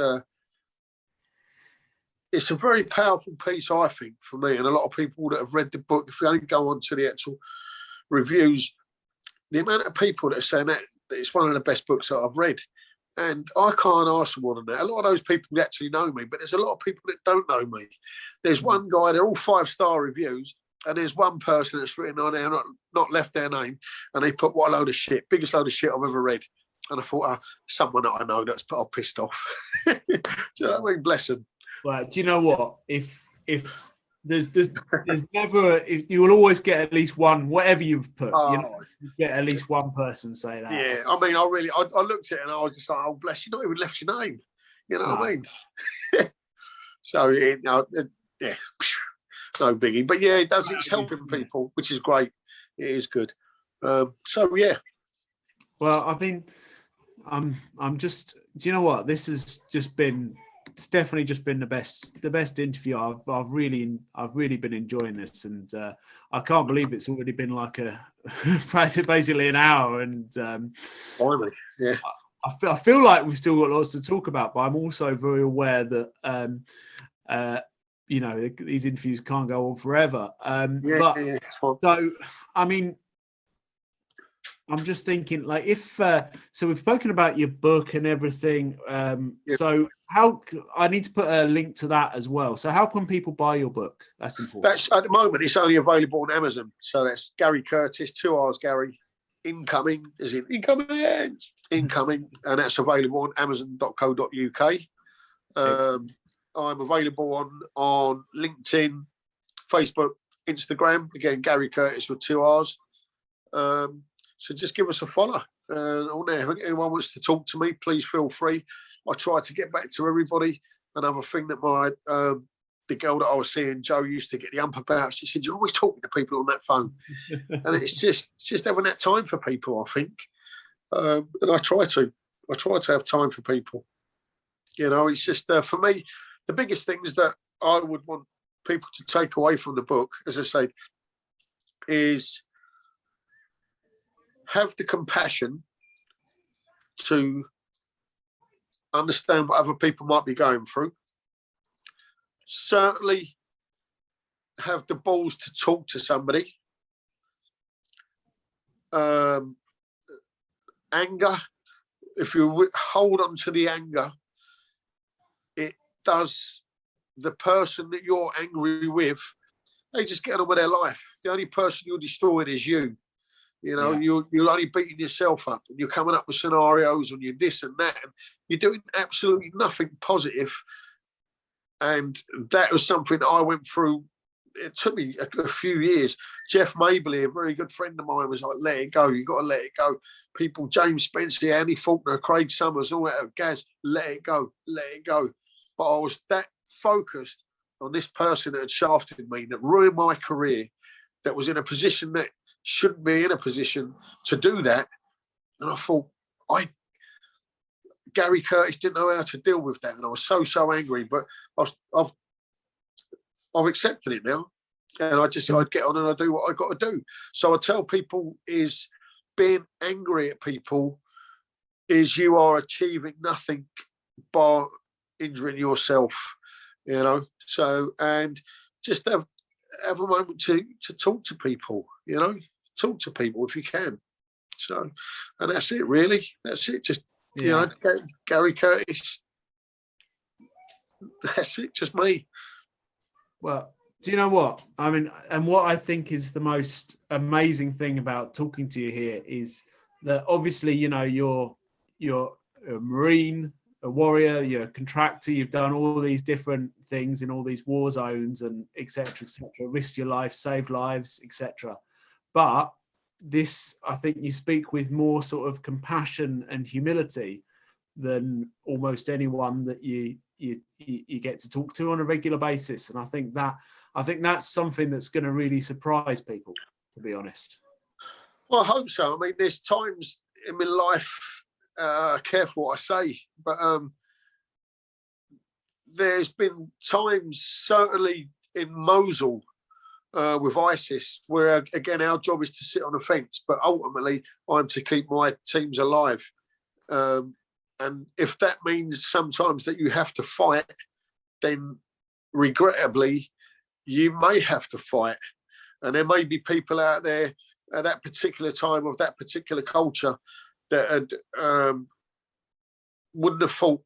[SPEAKER 2] It's a very powerful piece, I think, for me, and a lot of people that have read the book. If you only go on to the actual reviews, the amount of people that are saying that it's one of the best books that I've read. And I can't ask for more than that. A lot of those people actually know me, but there's a lot of people that don't know me. There's one guy, they're all 5-star reviews, and there's one person that's written on there, not left their name, and they put, what a load of shit, biggest load of shit I've ever read. And I thought, someone that I know that's pissed off. Do you know what I mean? Bless them.
[SPEAKER 1] Well, do you know what? If there's never, you will always get at least one, whatever you've put, you get at least one person say that.
[SPEAKER 2] Yeah, I mean, I looked at it and I was just like, oh, bless you, not even left your name. You know what I mean? So, yeah, no biggie. But yeah, it's helping people, which is great. It is good. So, yeah.
[SPEAKER 1] Well, I mean, I'm just, do you know what? This has just been, it's definitely just been the best interview. I've really been enjoying this, and I can't believe it's already been like basically an hour. And
[SPEAKER 2] finally, yeah,
[SPEAKER 1] I feel like we've still got lots to talk about, but I'm also very aware that these interviews can't go on forever. So I mean, I'm just thinking, like, if so we've spoken about your book and everything. So how, I need to put a link to that as well. So how can people buy your book? That's important.
[SPEAKER 2] That's, at the moment, it's only available on Amazon. So that's Garry Curtis, 2 R's Gary, incoming, as in incoming, and that's available on amazon.co.uk. I'm available on LinkedIn, Facebook, Instagram. Again, Garry Curtis with 2 R's. So just give us a follow. On there, if anyone wants to talk to me, please feel free. I try to get back to everybody. Another thing that the girl that I was seeing, Jo, used to get the ump about. She said, "You're always talking to people on that phone," and it's just having that time for people, I think. And I try to have time for people. It's just for me, the biggest things that I would want people to take away from the book, as I say, is have the compassion to understand what other people might be going through. Certainly have the balls to talk to somebody. Anger, if you hold on to the anger, it does the person that you're angry with, they just get on with their life. The only person you're destroying is you. You know, you're only beating yourself up, and you're coming up with scenarios and you're this and that, and you're doing absolutely nothing positive. And that was something I went through. It took me a few years. Jeff Mabley, a very good friend of mine, was like, let it go. You got to let it go. People, James Spencer, Andy Faulkner, Craig Summers, all that, Gaz, let it go, let it go. But I was that focused on this person that had shafted me, that ruined my career, that was in a position that shouldn't be in a position to do that. And I thought, Garry Curtis didn't know how to deal with that. And I was so angry, but I've accepted it now. And I get on and I do what I got to do. So I tell people is being angry at people is you are achieving nothing by injuring yourself, you know. So, and just have a moment to talk to people, you know, talk to people if you can. So, and that's it, really. That's it. Just, you know, Garry Curtis. That's it, just me.
[SPEAKER 1] Well, do you know what? I mean, and what I think is the most amazing thing about talking to you here is that obviously, you know, you're a Marine, a warrior, you're a contractor, you've done all these different things in all these war zones and et cetera, risked your life, saved lives, etc. But this, I think you speak with more sort of compassion and humility than almost anyone that you get to talk to on a regular basis. And I think that's something that's going to really surprise people, to be honest.
[SPEAKER 2] Well, I hope so. I mean, there's times in my life, careful what I say, but there's been times, certainly in Mosul with ISIS, where again our job is to sit on a fence, but ultimately I'm to keep my teams alive. And if that means sometimes that you have to fight, then regrettably you may have to fight. And there may be people out there at that particular time of that particular culture that wouldn't have thought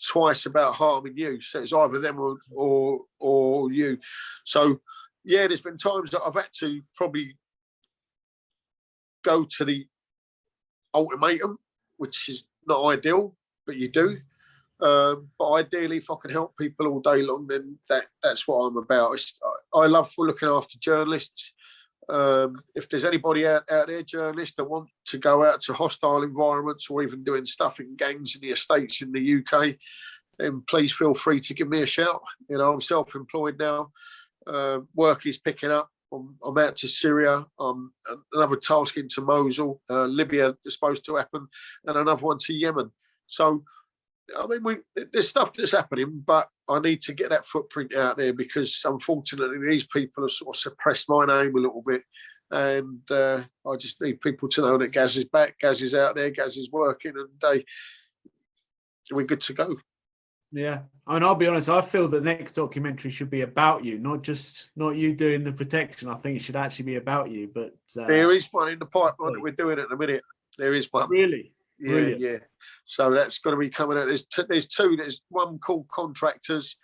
[SPEAKER 2] twice about harming you. So it's either them or you. So yeah, there's been times that I've had to probably go to the ultimatum, which is not ideal, but you do. But ideally, if I can help people all day long, then that's what I'm about. I love looking after journalists. If there's anybody out there, journalists that want to go out to hostile environments or even doing stuff in gangs in the Estates in the UK, then please feel free to give me a shout. You know, I'm self-employed now. Work is picking up. I'm out to Syria. Another task into Mosul. Libya is supposed to happen, and another one to Yemen. So, I mean, there's stuff that's happening, but I need to get that footprint out there because, unfortunately, these people have sort of suppressed my name a little bit, and I just need people to know that Gaz is back, Gaz is out there, Gaz is working, and we're good to go.
[SPEAKER 1] Yeah, I mean, I'll be honest. I feel the next documentary should be about you, not you doing the protection. I think it should actually be about you. But
[SPEAKER 2] there is one in the pipeline that we're doing at the minute. There is one.
[SPEAKER 1] Really?
[SPEAKER 2] Yeah,
[SPEAKER 1] brilliant.
[SPEAKER 2] Yeah. So that's going to be coming out. There's two. There's one called Contractors,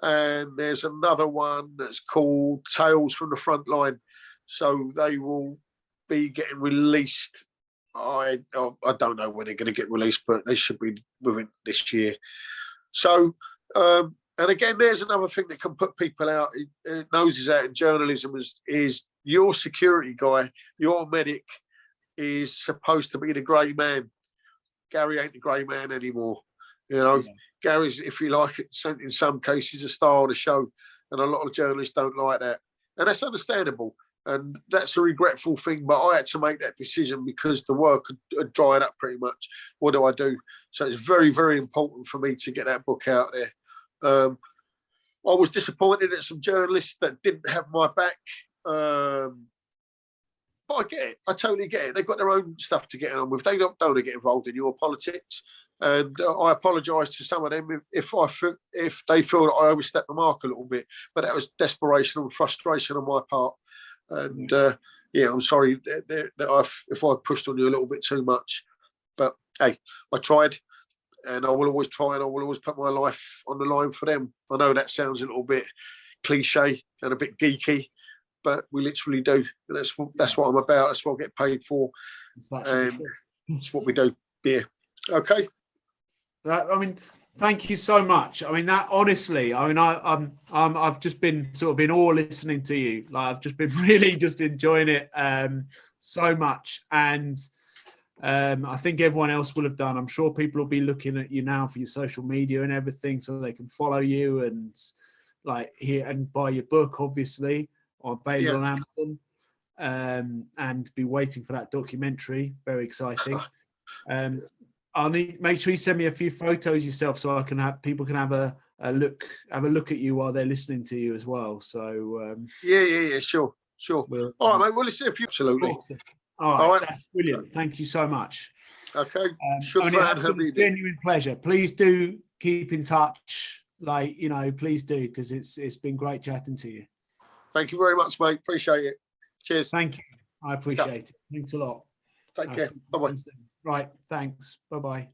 [SPEAKER 2] and there's another one that's called Tales from the Front Line. So they will be getting released. I don't know when they're going to get released, but they should be within this year. So, and again, there's another thing that can put people out, noses out in journalism is your security guy, your medic is supposed to be the grey man. Garry ain't the grey man anymore. You know, Gary's, if you like it, in some cases, a star of the show. And a lot of journalists don't like that. And that's understandable. And that's a regretful thing. But I had to make that decision because the work had dried up pretty much. What do I do? So it's very, very important for me to get that book out there. I was disappointed at some journalists that didn't have my back. But I get it. I totally get it. They've got their own stuff to get on with. They don't want to get involved in your politics. And I apologise to some of them if they feel that I overstepped the mark a little bit, but that was desperation and frustration on my part. And yeah, I'm sorry that if I pushed on you a little bit too much, but hey, I tried, and I will always try, and I will always put my life on the line for them. I know that sounds a little bit cliche and a bit geeky, but we literally do. And that's what I'm about. That's what I get paid for. That's what we do. Yeah. Okay.
[SPEAKER 1] I mean, thank you so much. I mean, that honestly, I mean, I've just been all listening to you. Like, I've just been really just enjoying it so much, and I think everyone else will have done. I'm sure people will be looking at you now for your social media and everything, so they can follow you and like here and buy your book, obviously, or available on Amazon, and be waiting for that documentary. Very exciting. I'll make sure you send me a few photos yourself, so I can have people can have a look at you while they're listening to you as well. So
[SPEAKER 2] yeah, sure. All right, mate. Well, listen, if you absolutely.
[SPEAKER 1] Awesome. All right, that's brilliant. Thank you so much.
[SPEAKER 2] Okay,
[SPEAKER 1] I mean, it's been a genuine pleasure. Please do keep in touch. Like, you know, please do, because it's been great chatting to you.
[SPEAKER 2] Thank you very much, mate. Appreciate it. Cheers.
[SPEAKER 1] Thank you. I appreciate it. Thanks a lot.
[SPEAKER 2] Take care. Bye-bye.
[SPEAKER 1] Right. Thanks. Bye-bye.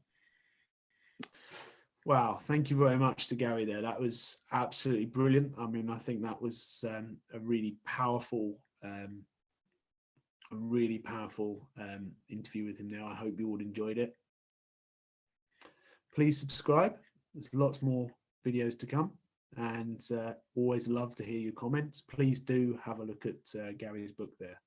[SPEAKER 1] Wow. Thank you very much to Garry there. That was absolutely brilliant. I mean, I think that was a really powerful interview with him there. I hope you all enjoyed it. Please subscribe. There's lots more videos to come, and always love to hear your comments. Please do have a look at Garry's book there.